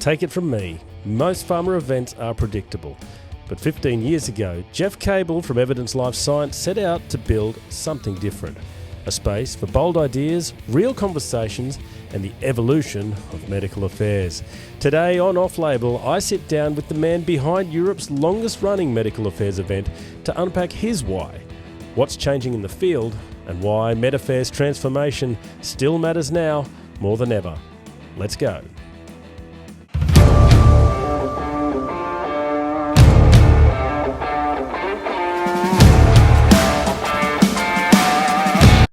take it from me, most pharma events are predictable. But 15 years ago, Geoff Cable from Evidence Life Science set out to build something different. A space for bold ideas, real conversations, and the evolution of medical affairs. Today on Off Label, I sit down with the man behind Europe's longest running medical affairs event to unpack his why, what's changing in the field, and why MedAffairs Transformation still matters now more than ever. Let's go.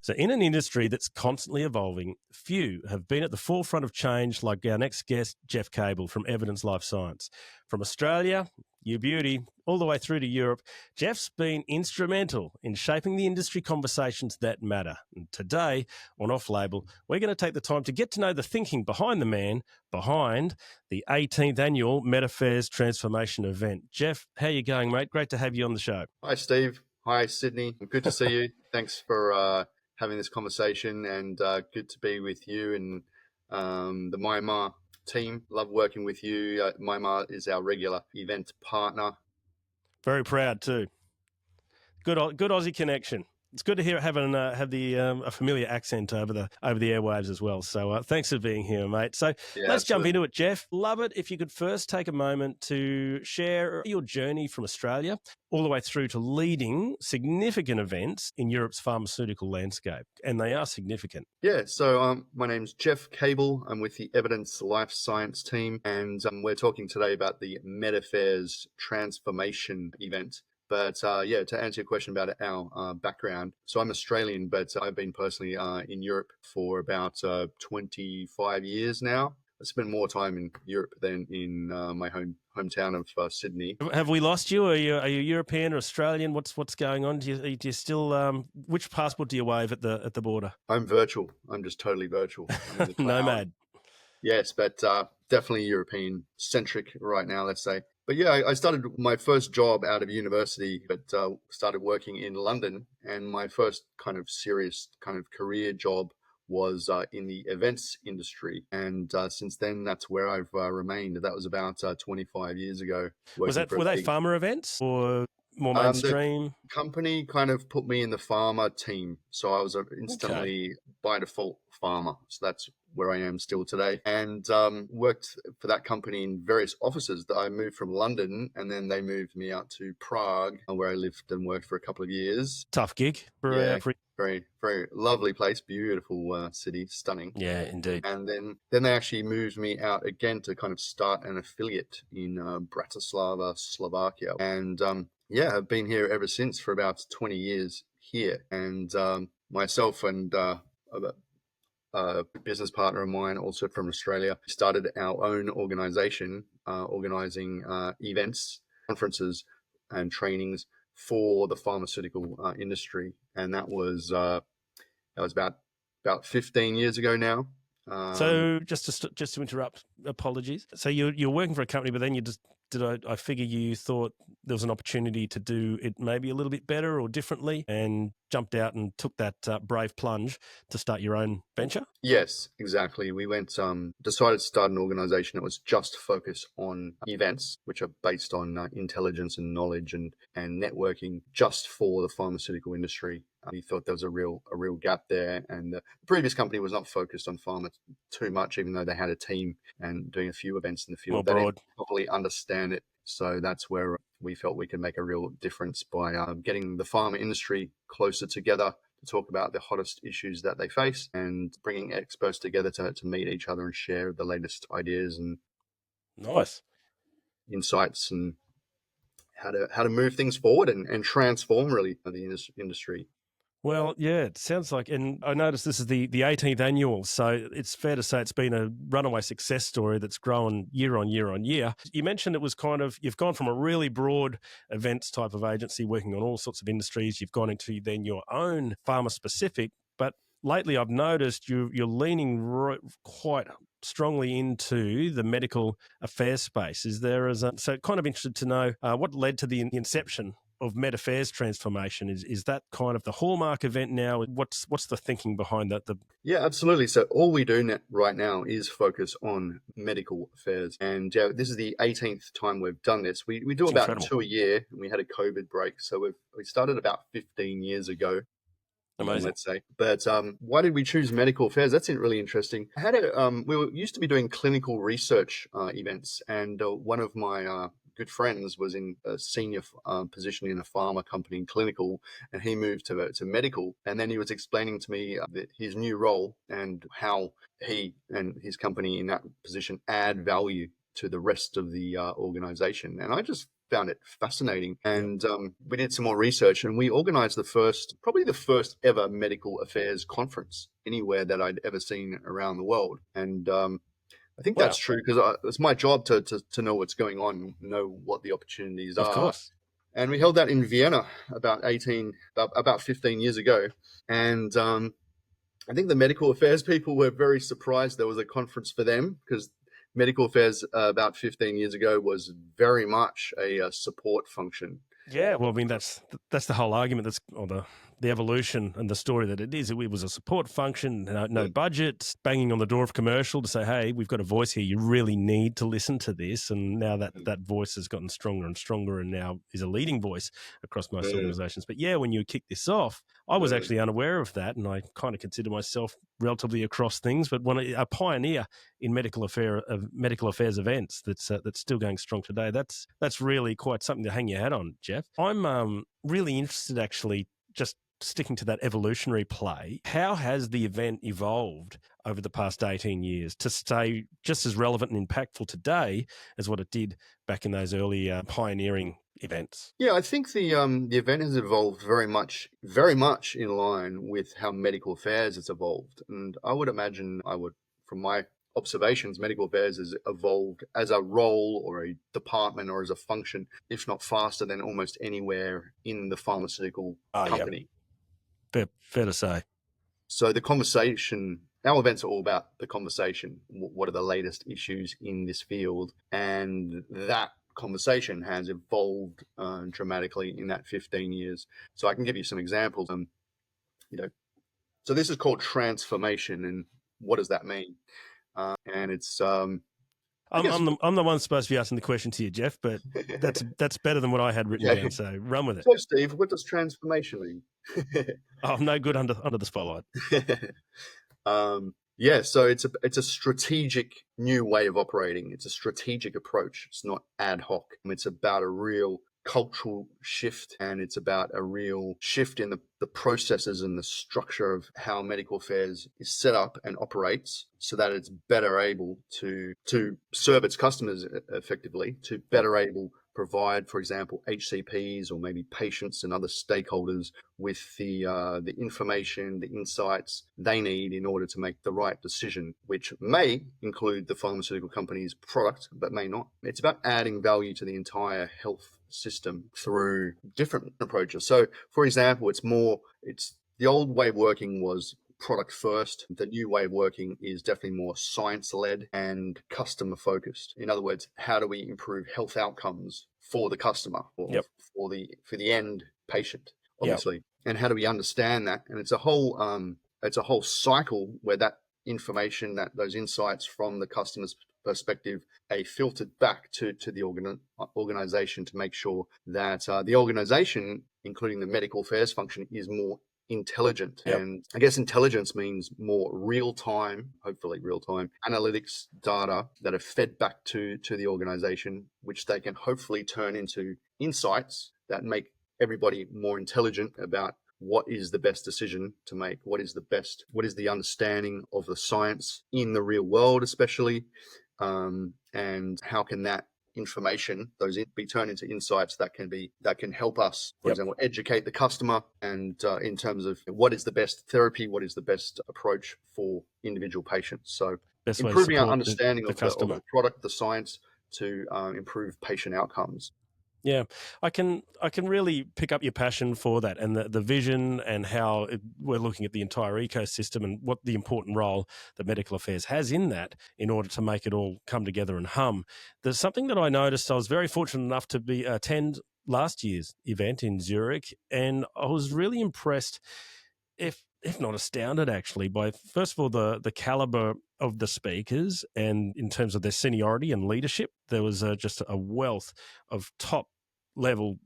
So in an industry that's constantly evolving, few have been at the forefront of change like our next guest, Geoff Cable from Evidence Life Science. From Australia, you beauty, all the way through to Europe, Geoff's been instrumental in shaping the industry conversations that matter. And today, on Off Label, we're going to take the time to get to know the thinking behind the man behind the 18th annual MedAffairs Transformation event. Geoff, how you going, mate? Great to have you on the show. Hi, Steve. Hi, Sydney. Good to see you. Thanks for having this conversation, and good to be with you and the Myanmar team. Love working with you. Myanmar is our regular event partner. Very proud too. Good Aussie connection. It's good to hear have a familiar accent over the airwaves as well. So thanks for being here, mate. So let's jump into it, Geoff. Love it if you could first take a moment to share your journey from Australia all the way through to leading significant events in Europe's pharmaceutical landscape, and they are significant. Yeah. So my name's Geoff Cable. I'm with the Evidence Life Science team, and we're talking today about the MedAffairs Transformation event. But to answer your question about our background, so I'm Australian, but I've been personally in Europe for about 25 years now. I spent more time in Europe than in my hometown of Sydney. Have we lost you? Are you European or Australian? What's going on? Do you still which passport do you wave at the border? I'm virtual. I'm just totally virtual. I'm in the Nomad. Yes, but definitely European centric right now, let's say. But yeah, I started my first job out of university, but started working in London. And my first kind of serious kind of career job was in the events industry. And since then, that's where I've remained. That was about 25 years ago. Were they pharma events or more mainstream? The company kind of put me in the pharma team. So I was instantly by default pharma. So that's where I am still today, and worked for that company in various offices. That I moved from London, and then they moved me out to Prague, where I lived and worked for a couple of years. Tough gig. Very, very lovely place, beautiful city, stunning. Yeah, indeed. And then they actually moved me out again to kind of start an affiliate in Bratislava, Slovakia. And I've been here ever since for about 20 years here. And myself and a business partner of mine, also from Australia, started our own organization, organizing events, conferences, and trainings for the pharmaceutical industry, and that was about 15 years ago now. So just to interrupt, apologies. So you're working for a company, but then I figure you thought there was an opportunity to do it maybe a little bit better or differently, and jumped out and took that brave plunge to start your own venture? Yes, exactly. We decided to start an organization that was just focused on events, which are based on intelligence and knowledge and networking just for the pharmaceutical industry. We thought there was a real gap there, and the previous company was not focused on pharma too much, even though they had a team and doing a few events in the field. They didn't properly understand it, so that's where we felt we could make a real difference by getting the pharma industry closer together to talk about the hottest issues that they face, and bringing experts together to meet each other and share the latest ideas and insights and how to move things forward and transform really the industry. Well, yeah, it sounds like, and I noticed this is the 18th annual, so it's fair to say it's been a runaway success story that's grown year on year on year. You mentioned it was you've gone from a really broad events type of agency working on all sorts of industries. You've gone into then your own pharma specific, but lately I've noticed you're leaning quite strongly into the medical affairs space. So kind of interested to know what led to the inception of MedAffairs Transformation? Is that kind of the hallmark event now? What's the thinking behind that? Yeah, absolutely. So all we do right now is focus on medical affairs. And this is the 18th time we've done this. We do about Incredible. 2 a year, and we had a COVID break. So we started about 15 years ago. Amazing. Let's say. But why did we choose medical affairs? That's really interesting. We used to be doing clinical research events, and one of my good friends was in a senior position in a pharma company in clinical, and he moved to medical. And then he was explaining to me his new role and how he and his company in that position add value to the rest of the organization. And I just found it fascinating. And we did some more research, and we organized probably the first ever medical affairs conference anywhere that I'd ever seen around the world. And I think that's true because it's my job to know what's going on, know what the opportunities are. Of course. And we held that in Vienna about 15 years ago. And I think the medical affairs people were very surprised there was a conference for them, because medical affairs about 15 years ago was very much a support function. Yeah, well, I mean, that's the whole argument. Or the evolution and the story that it is. It was a support function, no budget, banging on the door of commercial to say, hey, we've got a voice here. You really need to listen to this. And now that voice has gotten stronger and stronger, and now is a leading voice across most organizations. But yeah, when you kick this off, I was actually unaware of that, and I kind of consider myself relatively across things, but a pioneer in medical affairs events that's still going strong today. That's really quite something to hang your hat on, Geoff. I'm really interested, actually, just sticking to that evolutionary play. How has the event evolved over the past 18 years to stay just as relevant and impactful today as what it did back in those early pioneering events? Yeah, I think the event has evolved very much in line with how medical affairs has evolved. And I would imagine, from my observations, medical affairs has evolved as a role or a department or as a function, if not faster than almost anywhere in the pharmaceutical company. Yep. Fair to say. So our events are all about the conversation. What are the latest issues in this field? And that conversation has evolved dramatically in that 15 years. So I can give you some examples. So this is called transformation. And what does that mean? And it's... I'm the one supposed to be asking the question to you, Geoff, but that's better than what I had written down, so run with it. So, Steve, what does transformation mean? I'm no good under the spotlight. So it's a strategic new way of operating. It's a strategic approach. It's not ad hoc. It's about a real cultural shift, and it's about a real shift in the processes and the structure of how medical affairs is set up and operates, so that it's better able to serve its customers effectively, to better able provide, for example, HCPs or maybe patients and other stakeholders with the information, the insights they need in order to make the right decision, which may include the pharmaceutical company's product, but may not. It's about adding value to the entire health system through different approaches. So, for example, it's the old way of working was product first. The new way of working is definitely more science-led and customer-focused. In other words, how do we improve health outcomes for the customer or for the end patient, obviously? Yep. And how do we understand that? And it's a whole cycle where that information, those insights from the customer's perspective, are filtered back to the organization to make sure that the organization, including the medical affairs function, is more intelligent. Yep. And I guess intelligence means more hopefully real-time analytics data that are fed back to the organization, which they can hopefully turn into insights that make everybody more intelligent about what is the best decision to make, what is the understanding of the science in the real world, especially, and how can that information, be turned into insights that can help us, for example, educate the customer, and in terms of what is the best therapy, what is the best approach for individual patients. So improving our understanding of the product, the science, to improve patient outcomes. Yeah, I can really pick up your passion for that, and the vision, and how we're looking at the entire ecosystem and what the important role that medical affairs has in that, in order to make it all come together and hum. There's something that I noticed. I was very fortunate enough to attend last year's event in Zurich, and I was really impressed, if not astounded, actually, by, first of all, the caliber of the speakers, and in terms of their seniority and leadership. There was just a wealth of top level,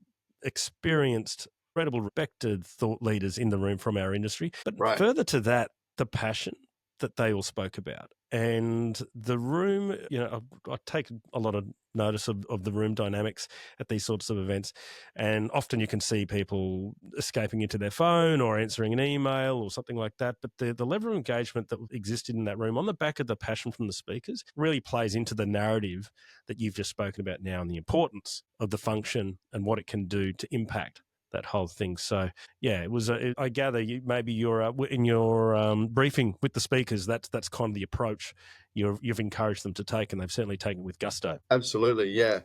experienced, incredible, respected thought leaders in the room from our industry. But Right. further to that, the passion that they all spoke about. And the room, I take a lot of notice of the room dynamics at these sorts of events. And often you can see people escaping into their phone or answering an email or something like that. But the level of engagement that existed in that room on the back of the passion from the speakers really plays into the narrative that you've just spoken about now, and the importance of the function and what it can do to impact that whole thing. So, yeah, it was. I gather you're in your briefing with the speakers. That's kind of the approach you've encouraged them to take, and they've certainly taken it with gusto. Absolutely, yeah.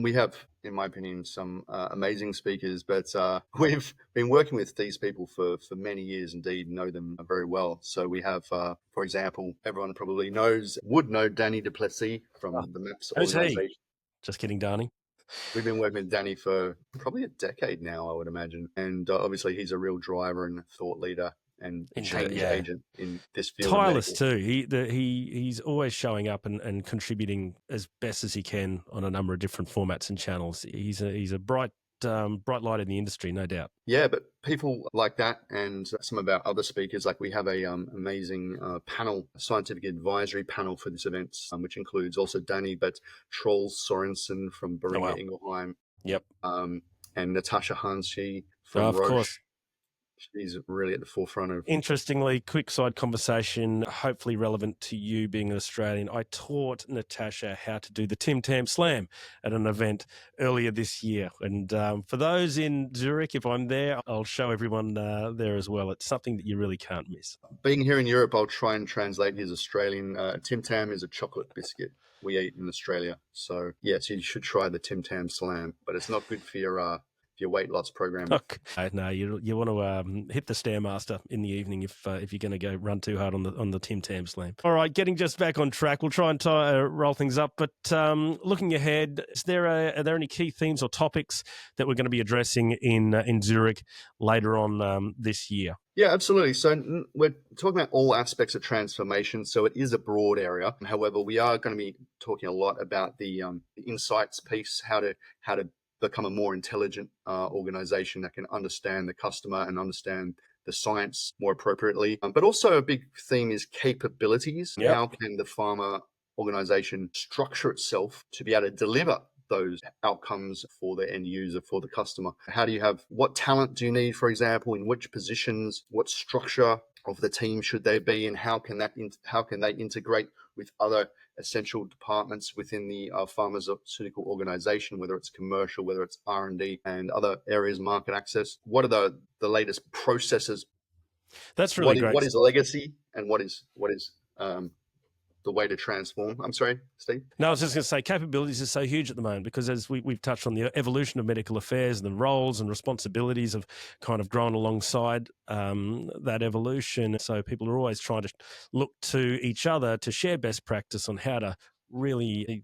We have, in my opinion, some amazing speakers, but we've been working with these people for many years, indeed, know them very well. So we have, for example, everyone probably would know Danny Duplessis from the MAPS Who's he? organization. Just kidding, Darnie. We've been working with Danny for probably a decade now, I would imagine. And obviously he's a real driver and thought leader and change agent in this field. Tireless too. He's always showing up and contributing as best as he can on a number of different formats and channels. He's a bright light in the industry, no doubt. Yeah, but people like that and some of our other speakers, like we have a amazing panel, scientific advisory panel for this event, which includes also Danny, but Troels Sorensen from Beringer Ingelheim. Yep. And Natasha Hanshi from Roche. Of course. She's really at the forefront of. Interestingly, quick side conversation, hopefully relevant to you being an Australian. I taught Natasha how to do the Tim Tam Slam at an event earlier this year. And for those in Zurich, if I'm there, I'll show everyone there as well. It's something that you really can't miss. Being here in Europe, I'll try and translate his Australian. Tim Tam is a chocolate biscuit we eat in Australia. So, yes, you should try the Tim Tam Slam, but it's not good for your weight loss program. Okay. No, you want to hit the Stairmaster in the evening if you're going to go run too hard on the Tim Tam Slam. All right, getting just back on track. We'll try and roll things up. But looking ahead, are there any key themes or topics that we're going to be addressing in Zurich later on this year? Yeah, absolutely. So we're talking about all aspects of transformation. So it is a broad area. However, we are going to be talking a lot about the insights piece, how to become a more intelligent organization that can understand the customer and understand the science more appropriately. But also a big theme is capabilities. Yep. How can the pharma organization structure itself to be able to deliver those outcomes for the end user, for the customer? What talent do you need, for example, in which positions, what structure of the team should they be, and how can they integrate with other essential departments within the pharmaceutical organization, whether it's commercial, whether it's R&D and other areas, market access? What are the latest processes? That's really great. What is legacy and what is the way to transform? I'm sorry, Steve? No, I was just going to say capabilities are so huge at the moment because as we've touched on, the evolution of medical affairs and the roles and responsibilities have kind of grown alongside that evolution. So people are always trying to look to each other to share best practice on how to really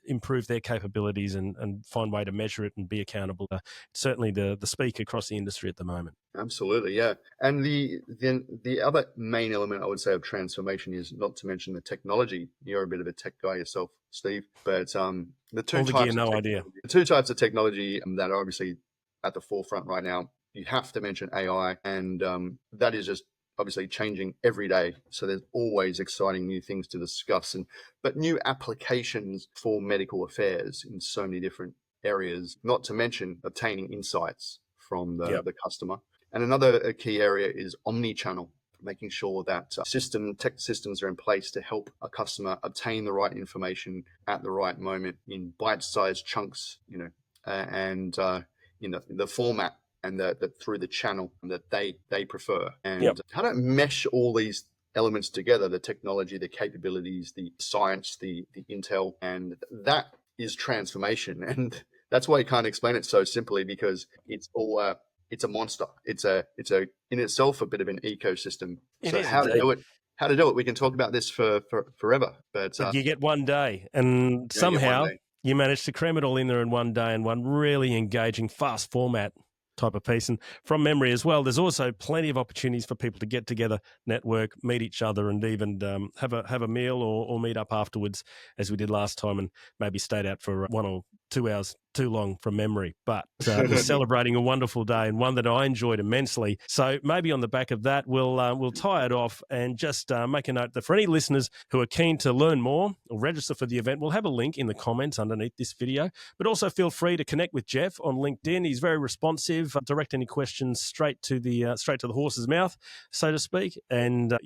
improve their capabilities and find a way to measure it and be accountable. Certainly the speak across the industry at the moment. Absolutely, yeah. And the other main element I would say of transformation is not to mention the technology. You're a bit of a tech guy yourself, Steve, but the two types of technology that are obviously at the forefront right now, you have to mention AI, and that is just obviously changing every day. So there's always exciting new things to discuss, but new applications for medical affairs in so many different areas, not to mention obtaining insights from the customer. And another key area is omni-channel, making sure that tech systems are in place to help a customer obtain the right information at the right moment in bite-sized chunks, and in the format and through the channel that they prefer. And how to mesh all these elements together, the technology, the capabilities, the science, the intel, and that is transformation. And that's why you can't explain it so simply, because it's all it's a monster. It's a in itself a bit of an ecosystem. So how to do it? We can talk about this for forever. But you get one day, and somehow You managed to cram it all in there in one day in one really engaging, fast format type of piece. And from memory as well, there's also plenty of opportunities for people to get together, network, meet each other, and even have a meal or meet up afterwards, as we did last time, and maybe stayed out for 1 or 2 hours too long from memory. But it was celebrating a wonderful day and one that I enjoyed immensely. So maybe on the back of that, we'll tie it off and just make a note that for any listeners who are keen to learn more or register for the event, we'll have a link in the comments underneath this video. But also feel free to connect with Geoff on LinkedIn. He's very responsive. Direct any questions straight to the horse's mouth, so to speak. And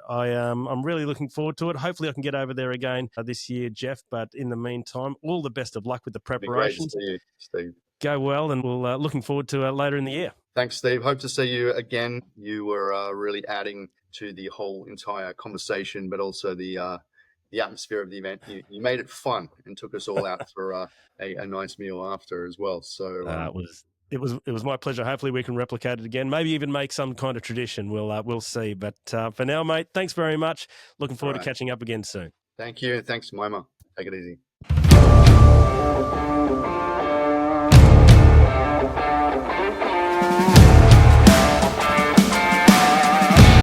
I'm really looking forward to it. Hopefully, I can get over there again this year, Geoff. But in the meantime, all the best of luck with the preparations. Great to see you, Steve. Go well, and we'll looking forward to later in the year. Thanks, Steve. Hope to see you again. You were really adding to the whole entire conversation, but also the atmosphere of the event. You made it fun and took us all out for a nice meal after as well. So it was my pleasure. Hopefully, we can replicate it again. Maybe even make some kind of tradition. We'll see. But for now, mate, thanks very much. Looking forward to catching up again soon. Thank you. Thanks, Mima. Take it easy.